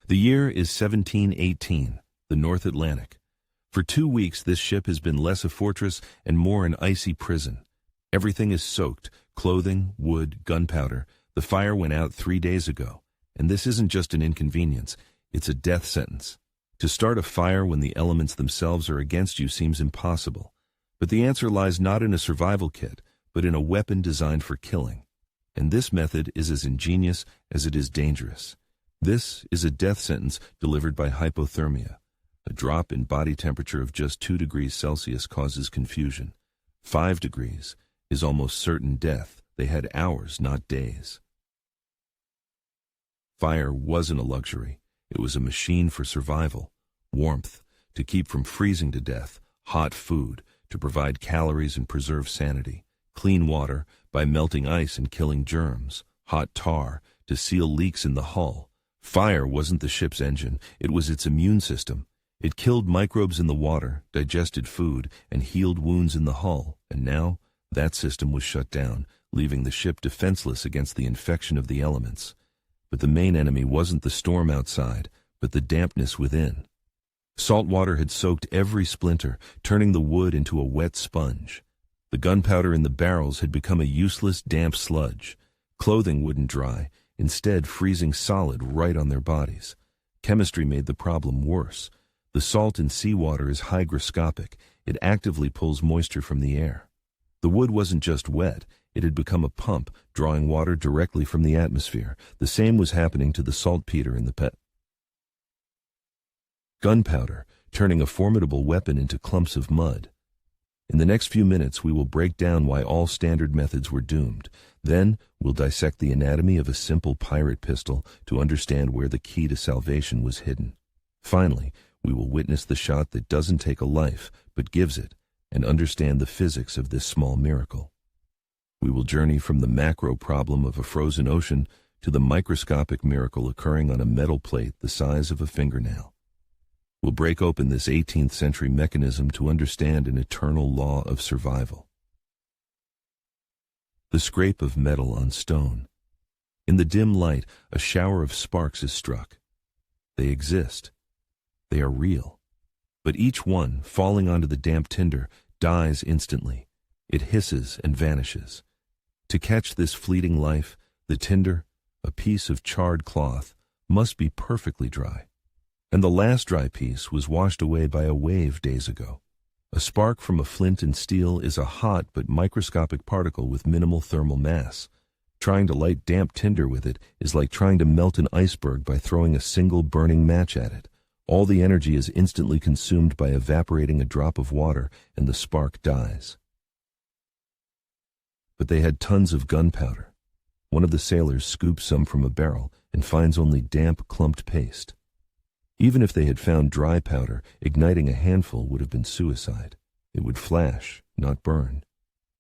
The year is 1718, the North Atlantic. For 2 weeks, this ship has been less a fortress and more an icy prison. Everything is soaked: clothing, wood, gunpowder. The fire went out 3 days ago. And this isn't just an inconvenience, it's a death sentence. To start a fire when the elements themselves are against you seems impossible. But the answer lies not in a survival kit, but in a weapon designed for killing. And this method is as ingenious as it is dangerous. This is a death sentence delivered by hypothermia. A drop in body temperature of just 2 degrees Celsius causes confusion. 5 degrees is almost certain death. They had hours, not days. Fire wasn't a luxury. It was a machine for survival. Warmth, to keep from freezing to death. Hot food, to provide calories and preserve sanity. Clean water, by melting ice and killing germs. Hot tar, to seal leaks in the hull. Fire wasn't the ship's engine, it was its immune system. It killed microbes in the water, digested food, and healed wounds in the hull. And now, that system was shut down, leaving the ship defenseless against the infection of the elements. But the main enemy wasn't the storm outside, but the dampness within. Salt water had soaked every splinter, turning the wood into a wet sponge. The gunpowder in the barrels had become a useless, damp sludge. Clothing wouldn't dry, instead freezing solid right on their bodies. Chemistry made the problem worse. The salt in seawater is hygroscopic. It actively pulls moisture from the air. The wood wasn't just wet, it had become a pump, drawing water directly from the atmosphere. The same was happening to the saltpeter in the pet. Gunpowder, turning a formidable weapon into clumps of mud. In the next few minutes, we will break down why all standard methods were doomed. Then, we'll dissect the anatomy of a simple pirate pistol to understand where the key to salvation was hidden. Finally, we will witness the shot that doesn't take a life, but gives it, and understand the physics of this small miracle. We will journey from the macro problem of a frozen ocean to the microscopic miracle occurring on a metal plate the size of a fingernail. We'll break open this 18th century mechanism to understand an eternal law of survival. The scrape of metal on stone. In the dim light, a shower of sparks is struck. They exist. They are real. But each one, falling onto the damp tinder, dies instantly. It hisses and vanishes. To catch this fleeting life, the tinder, a piece of charred cloth, must be perfectly dry. And the last dry piece was washed away by a wave days ago. A spark from a flint and steel is a hot but microscopic particle with minimal thermal mass. Trying to light damp tinder with it is like trying to melt an iceberg by throwing a single burning match at it. All the energy is instantly consumed by evaporating a drop of water, and the spark dies. But they had tons of gunpowder. One of the sailors scoops some from a barrel and finds only damp, clumped paste. Even if they had found dry powder, igniting a handful would have been suicide. It would flash, not burn.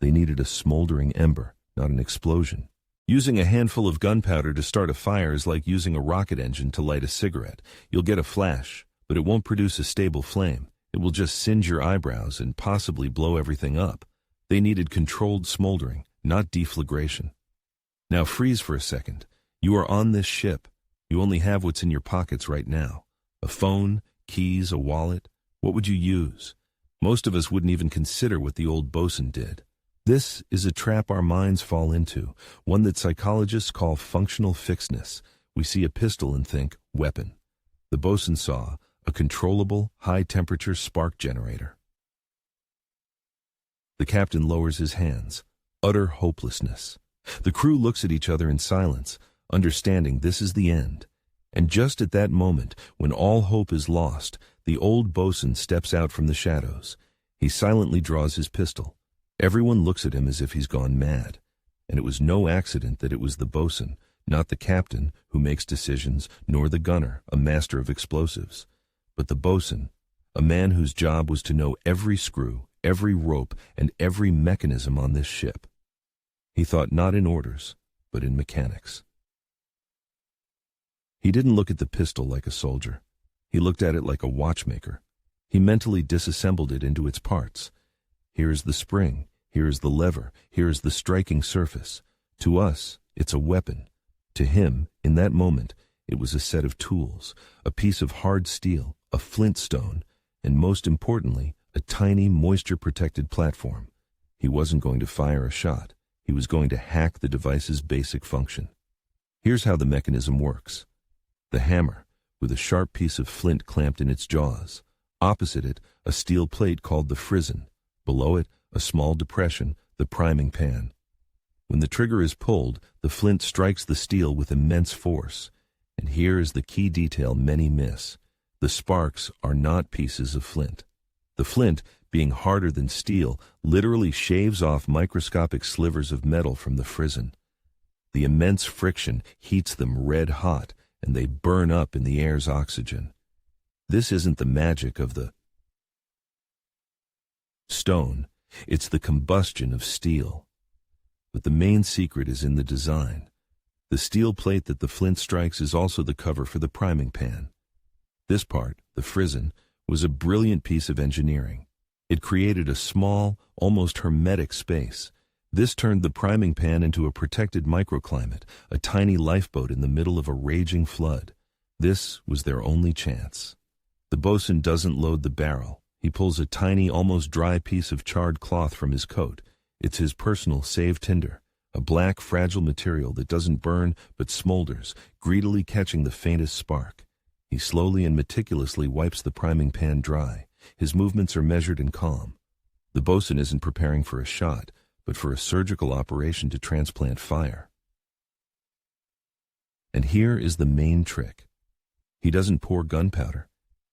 They needed a smoldering ember, not an explosion. Using a handful of gunpowder to start a fire is like using a rocket engine to light a cigarette. You'll get a flash, but it won't produce a stable flame. It will just singe your eyebrows and possibly blow everything up. They needed controlled smoldering, not deflagration. Now freeze for a second. You are on this ship. You only have what's in your pockets right now. A phone, keys, a wallet. What would you use? Most of us wouldn't even consider what the old bosun did. This is a trap our minds fall into, one that psychologists call functional fixedness. We see a pistol and think, weapon. The bosun saw a controllable, high-temperature spark generator. The captain lowers his hands. Utter hopelessness. The crew looks at each other in silence, understanding this is the end. And just at that moment, when all hope is lost, the old bosun steps out from the shadows. He silently draws his pistol. Everyone looks at him as if he's gone mad. And it was no accident that it was the bosun, not the captain, who makes decisions, nor the gunner, a master of explosives, but the bosun, a man whose job was to know every screw, every rope, and every mechanism on this ship. He thought not in orders, but in mechanics. He didn't look at the pistol like a soldier. He looked at it like a watchmaker. He mentally disassembled it into its parts. Here's the spring, here's the lever, here's the striking surface. To us, it's a weapon. To him, in that moment, It was a set of tools, a piece of hard steel, a flint stone, and most importantly, a tiny moisture-protected platform. He wasn't going to fire a shot. He was going to hack the device's basic function. Here's how the mechanism works. The hammer, with a sharp piece of flint clamped in its jaws. Opposite it, a steel plate called the frizzen. Below it, a small depression, the priming pan. When the trigger is pulled, the flint strikes the steel with immense force. And here is the key detail many miss. The sparks are not pieces of flint. The flint, being harder than steel, literally shaves off microscopic slivers of metal from the frizzen. The immense friction heats them red hot, and they burn up in the air's oxygen. This isn't the magic of the stone, it's the combustion of steel. But the main secret is in the design. The steel plate that the flint strikes is also the cover for the priming pan. This part, the frizzen, was a brilliant piece of engineering. It created a small, almost hermetic space. This turned the priming pan into a protected microclimate, a tiny lifeboat in the middle of a raging flood. This was their only chance. The boatswain doesn't load the barrel. He pulls a tiny, almost dry piece of charred cloth from his coat. It's his personal save tinder, a black, fragile material that doesn't burn but smolders, greedily catching the faintest spark. He slowly and meticulously wipes the priming pan dry. His movements are measured and calm. The boatswain isn't preparing for a shot, but for a surgical operation to transplant fire. And here is the main trick. He doesn't pour gunpowder.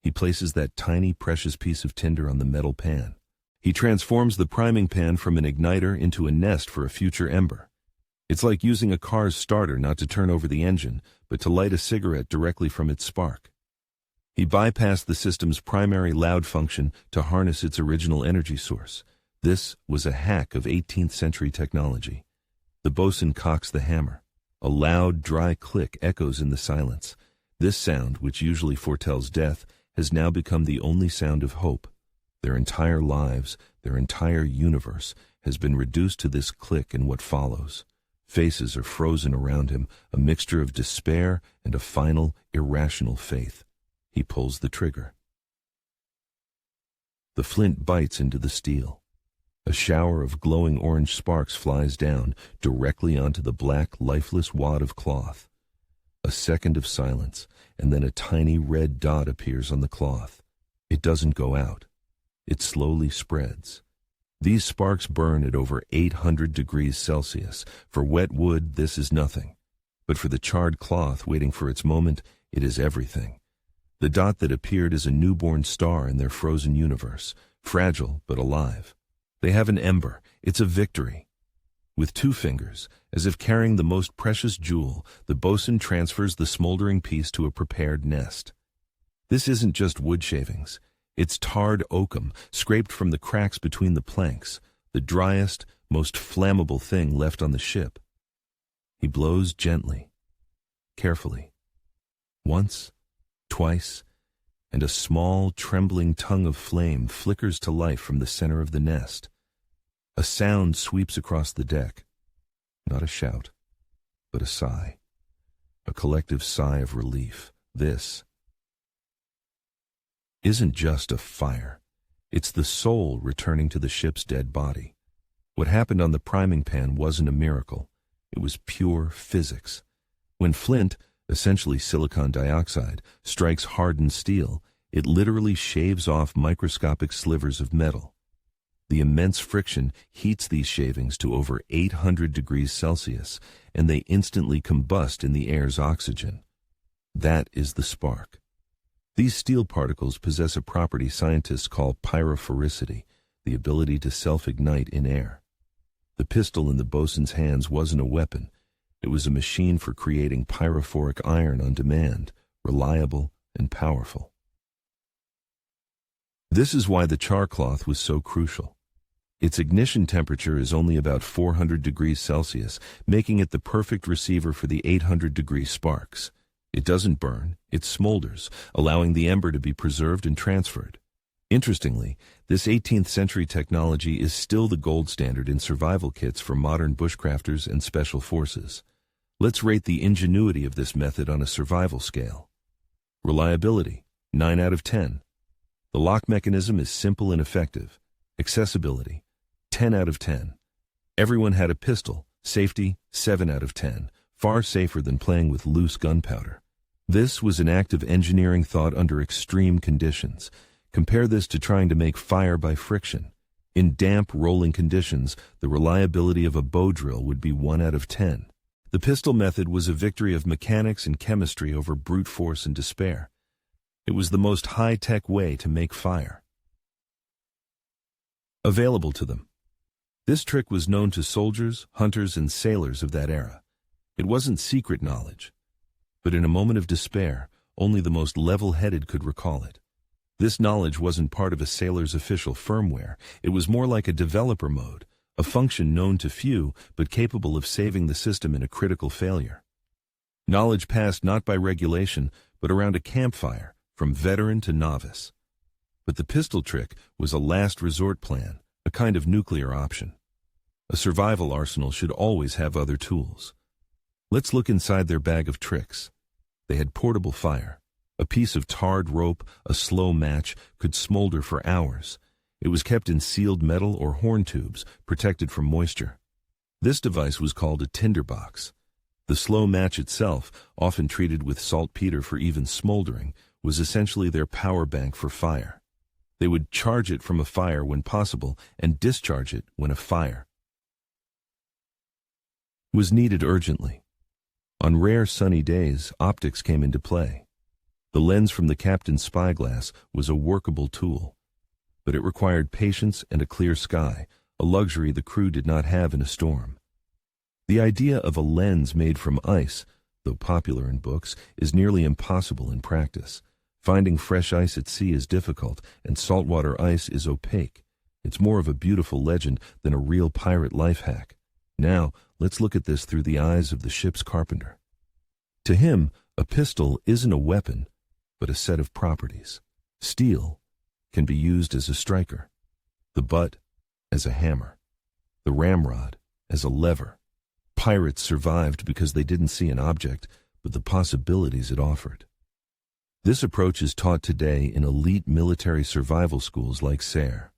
He places that tiny, precious piece of tinder on the metal pan. He transforms the priming pan from an igniter into a nest for a future ember. It's like using a car's starter not to turn over the engine, but to light a cigarette directly from its spark. He bypassed the system's primary loud function to harness its original energy source. This was a hack of 18th century technology. The boatswain cocks the hammer. A loud, dry click echoes in the silence. This sound, which usually foretells death, has now become the only sound of hope. Their entire lives, their entire universe, has been reduced to this click and what follows. Faces are frozen around him, a mixture of despair and a final, irrational faith. He pulls the trigger. The flint bites into the steel. A shower of glowing orange sparks flies down directly onto the black, lifeless wad of cloth. A second of silence, and then a tiny red dot appears on the cloth. It doesn't go out. It slowly spreads. These sparks burn at over 800 degrees Celsius. For wet wood, this is nothing. But for the charred cloth waiting for its moment, it is everything. The dot that appeared is a newborn star in their frozen universe, fragile but alive. They have an ember. It's a victory. With 2 fingers, as if carrying the most precious jewel, the boatswain transfers the smoldering piece to a prepared nest. This isn't just wood shavings. It's tarred oakum, scraped from the cracks between the planks, the driest, most flammable thing left on the ship. He blows gently, carefully. Once, twice, and a small, trembling tongue of flame flickers to life from the center of the nest. A sound sweeps across the deck. Not a shout, but a sigh. A collective sigh of relief. This isn't just a fire. It's the soul returning to the ship's dead body. What happened on the priming pan wasn't a miracle. It was pure physics. When flint, essentially silicon dioxide, strikes hardened steel, it literally shaves off microscopic slivers of metal. The immense friction heats these shavings to over 800 degrees Celsius, and they instantly combust in the air's oxygen. That is the spark. These steel particles possess a property scientists call pyrophoricity, the ability to self-ignite in air. The pistol in the boatswain's hands wasn't a weapon. It was a machine for creating pyrophoric iron on demand, reliable and powerful. This is why the char cloth was so crucial. Its ignition temperature is only about 400 degrees Celsius, making it the perfect receiver for the 800-degree sparks. It doesn't burn, it smolders, allowing the ember to be preserved and transferred. Interestingly, this 18th century technology is still the gold standard in survival kits for modern bushcrafters and special forces. Let's rate the ingenuity of this method on a survival scale. Reliability, 9 out of 10. The lock mechanism is simple and effective. Accessibility, 10 out of 10. Everyone had a pistol. Safety, 7 out of 10. Far safer than playing with loose gunpowder. This was an act of engineering thought under extreme conditions. Compare this to trying to make fire by friction. In damp, rolling conditions, the reliability of a bow drill would be 1 out of 10. The pistol method was a victory of mechanics and chemistry over brute force and despair. It was the most high-tech way to make fire available to them. This trick was known to soldiers, hunters, and sailors of that era. It wasn't secret knowledge, but in a moment of despair, only the most level-headed could recall it. This knowledge wasn't part of a sailor's official firmware. It was more like a developer mode, a function known to few but capable of saving the system in a critical failure. Knowledge passed not by regulation, but around a campfire, from veteran to novice. But the pistol trick was a last resort plan, a kind of nuclear option. A survival arsenal should always have other tools. Let's look inside their bag of tricks. They had portable fire. A piece of tarred rope, a slow match, could smolder for hours. It was kept in sealed metal or horn tubes, protected from moisture. This device was called a tinder box. The slow match itself, often treated with saltpeter for even smoldering, was essentially their power bank for fire. They would charge it from a fire when possible and discharge it when a fire was needed urgently. On rare sunny days, optics came into play. The lens from the captain's spyglass was a workable tool, but it required patience and a clear sky, a luxury the crew did not have in a storm. The idea of a lens made from ice, though popular in books, is nearly impossible in practice. Finding fresh ice at sea is difficult, and saltwater ice is opaque. It's more of a beautiful legend than a real pirate life hack. Now, let's look at this through the eyes of the ship's carpenter. To him, a pistol isn't a weapon, but a set of properties. Steel can be used as a striker, the butt as a hammer, the ramrod as a lever. Pirates survived because they didn't see an object, but the possibilities it offered. This approach is taught today in elite military survival schools like SARE.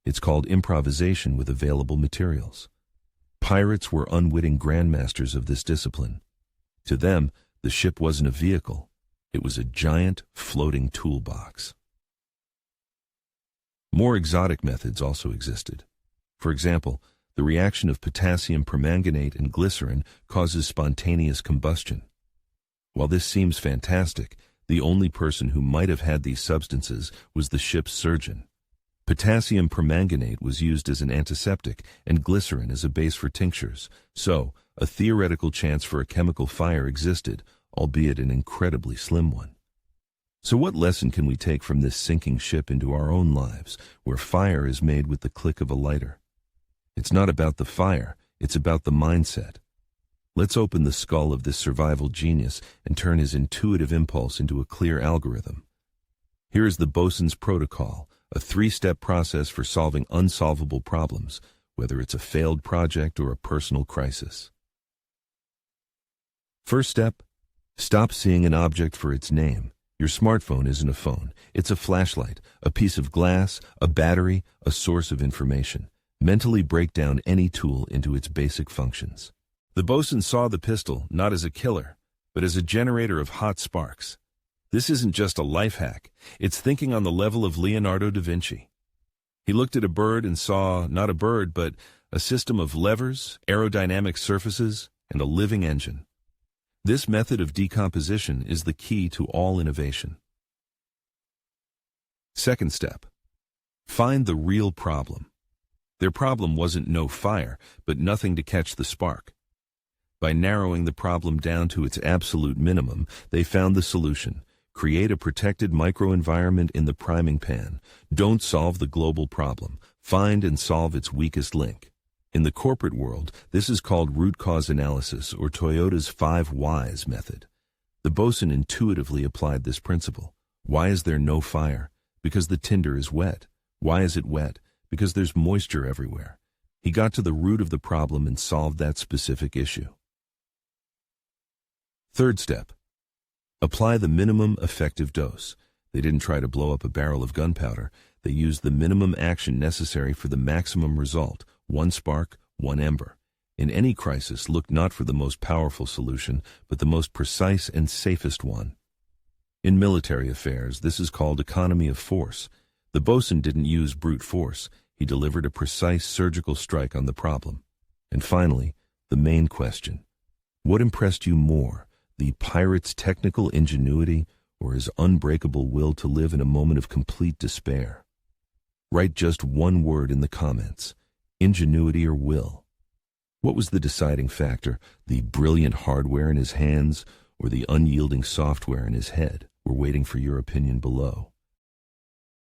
It's called improvisation with available materials. Pirates were unwitting grandmasters of this discipline. To them, the ship wasn't a vehicle. It was a giant, floating toolbox. More exotic methods also existed. For example, the reaction of potassium permanganate and glycerin causes spontaneous combustion. While this seems fantastic, the only person who might have had these substances was the ship's surgeon. Potassium permanganate was used as an antiseptic and glycerin as a base for tinctures, so a theoretical chance for a chemical fire existed, albeit an incredibly slim one. So what lesson can we take from this sinking ship into our own lives, where fire is made with the click of a lighter? It's not about the fire, it's about the mindset. Let's open the skull of this survival genius and turn his intuitive impulse into a clear algorithm. Here is the bosun's protocol, a 3-step process for solving unsolvable problems, whether it's a failed project or a personal crisis. First step, stop seeing an object for its name. Your smartphone isn't a phone. It's a flashlight, a piece of glass, a battery, a source of information. Mentally break down any tool into its basic functions. The bosun saw the pistol not as a killer, but as a generator of hot sparks. This isn't just a life hack. It's thinking on the level of Leonardo da Vinci. He looked at a bird and saw not a bird, but a system of levers, aerodynamic surfaces, and a living engine. This method of decomposition is the key to all innovation. Second step, find the real problem. Their problem wasn't no fire, but nothing to catch the spark. By narrowing the problem down to its absolute minimum, they found the solution. Create a protected microenvironment in the priming pan. Don't solve the global problem. Find and solve its weakest link. In the corporate world, this is called root cause analysis, or Toyota's 5 whys method. The bosun intuitively applied this principle. Why is there no fire? Because the tinder is wet. Why is it wet? Because there's moisture everywhere. He got to the root of the problem and solved that specific issue. Third step. Apply the minimum effective dose. They didn't try to blow up a barrel of gunpowder. They used the minimum action necessary for the maximum result. One spark, one ember. In any crisis, look not for the most powerful solution, but the most precise and safest one. In military affairs, this is called economy of force. The boatswain didn't use brute force. He delivered a precise surgical strike on the problem. And finally, the main question. What impressed you more, the pirate's technical ingenuity or his unbreakable will to live in a moment of complete despair? Write just one word in the comments, ingenuity or will. What was the deciding factor, the brilliant hardware in his hands or the unyielding software in his head? We're waiting for your opinion below.